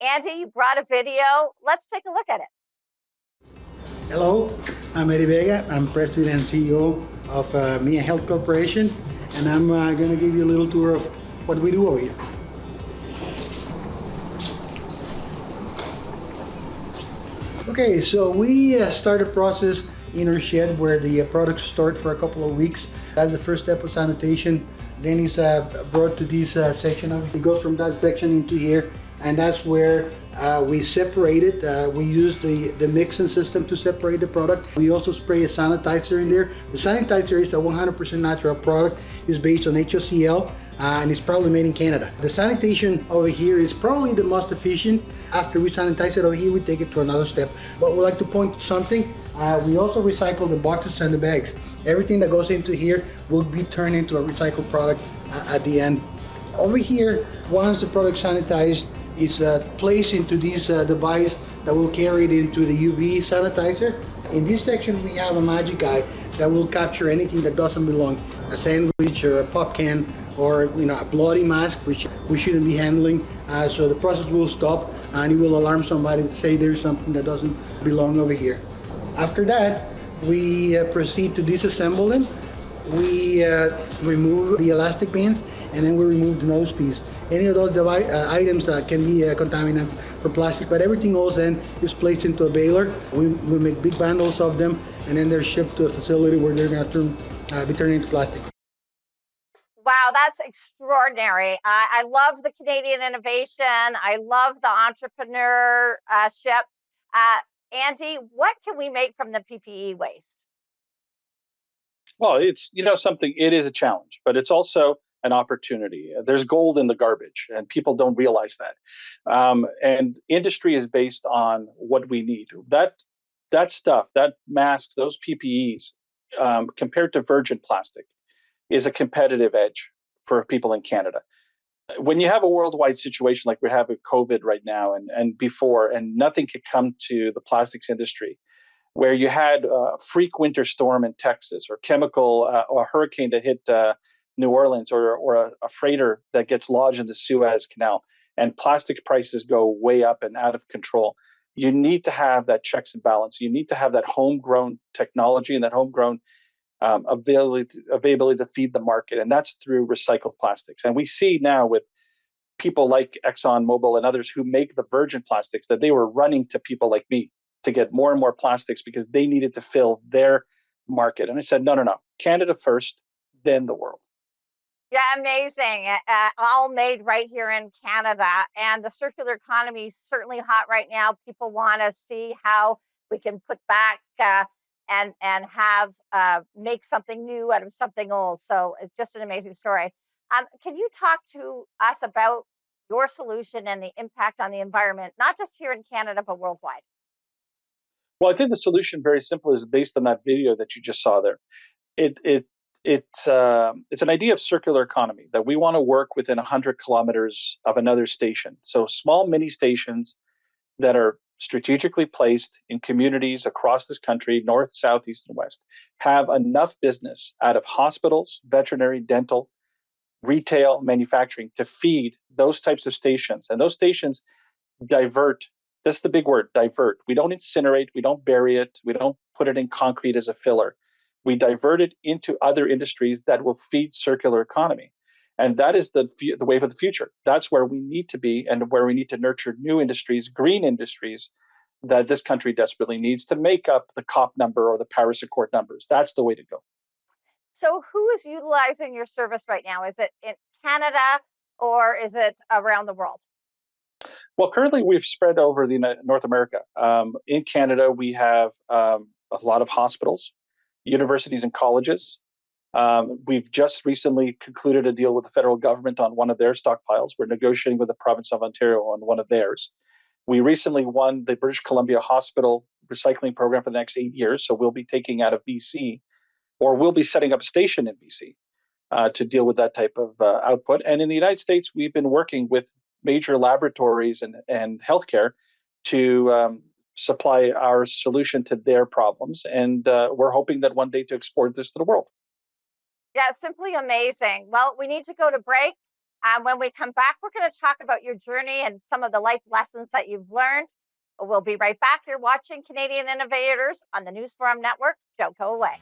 Andy, you brought a video. Let's take a look at it. Hello, I'm Eddie Vega. I'm President and CEO of Mia Health Corporation, and I'm going to give you a little tour of what we do over here. Okay, so we start a process in our shed where the products start for a couple of weeks. That's the first step of sanitation. Then it's brought to this section. It goes from that section into here, and that's where we separate it. We use the mixing system to separate the product. We also spray a sanitizer in there. The sanitizer is a 100% natural product. It's based on HCl. And it's probably made in Canada. The sanitation over here is probably the most efficient. After we sanitize it over here, we take it to another step. But we'd like to point to something. We also recycle the boxes and the bags. Everything that goes into here will be turned into a recycled product at the end. Over here, once the product sanitized, it's placed into this device that will carry it into the UV sanitizer. In this section, we have a magic eye that will capture anything that doesn't belong. A sandwich or a pop can, or a bloody mask, which we shouldn't be handling. So the process will stop and it will alarm somebody to say there's something that doesn't belong over here. After that, we proceed to disassemble them. We remove the elastic bands, and then we remove the nose piece. Any of those items can be contaminant for plastic, but everything else then is placed into a baler. We make big bundles of them, and then they're shipped to a facility where they're going to be turned into plastic. Wow, that's extraordinary. I love the Canadian innovation. I love the entrepreneurship. Andy, what can we make from the PPE waste? Well, it's something. It is a challenge, but it's also an opportunity. There's gold in the garbage, and people don't realize that. And industry is based on what we need. That stuff, that masks, those PPEs, compared to virgin plastic, is a competitive edge for people in Canada. When you have a worldwide situation like we have with COVID right now and before, and nothing could come to the plastics industry, where you had a freak winter storm in Texas, or or a hurricane that hit New Orleans, or a freighter that gets lodged in the Suez Canal, and plastic prices go way up and out of control. You need to have that checks and balance. You need to have that homegrown technology and that homegrown availability to feed the market, and that's through recycled plastics. And we see now with people like ExxonMobil and others who make the virgin plastics that they were running to people like me to get more and more plastics because they needed to fill their market. And I said, no, Canada first, then the world. Yeah, amazing. All made right here in Canada. And the circular economy is certainly hot right now. People want to see how we can put back and have make something new out of something old. So it's just an amazing story. Can you talk to us about your solution and the impact on the environment, not just here in Canada, but worldwide? Well, I think the solution, very simple, is based on that video that you just saw there. It's an idea of circular economy, that we want to work within 100 kilometers of another station. So small mini stations that are strategically placed in communities across this country, north, south, east, and west, have enough business out of hospitals, veterinary, dental, retail, manufacturing to feed those types of stations. And those stations divert. That's the big word, divert. We don't incinerate, we don't bury it, we don't put it in concrete as a filler. We divert it into other industries that will feed circular economy. And that is the wave of the future. That's where we need to be, and where we need to nurture new industries, green industries, that this country desperately needs to make up the COP number or the Paris Accord numbers. That's the way to go. So who is utilizing your service right now? Is it in Canada or is it around the world? Well, currently we've spread over North America. In Canada, we have a lot of hospitals, universities, and colleges. We've just recently concluded a deal with the federal government on one of their stockpiles. We're negotiating with the province of Ontario on one of theirs. We recently won the British Columbia Hospital recycling program for the next 8 years. So we'll be taking out of BC, or we'll be setting up a station in BC to deal with that type of output. And in the United States, we've been working with major laboratories and healthcare to supply our solution to their problems. And we're hoping that one day to export this to the world. Yeah, simply amazing. Well, we need to go to break. When we come back, we're going to talk about your journey and some of the life lessons that you've learned. We'll be right back. You're watching Canadian Innovators on the News Forum Network. Don't go away.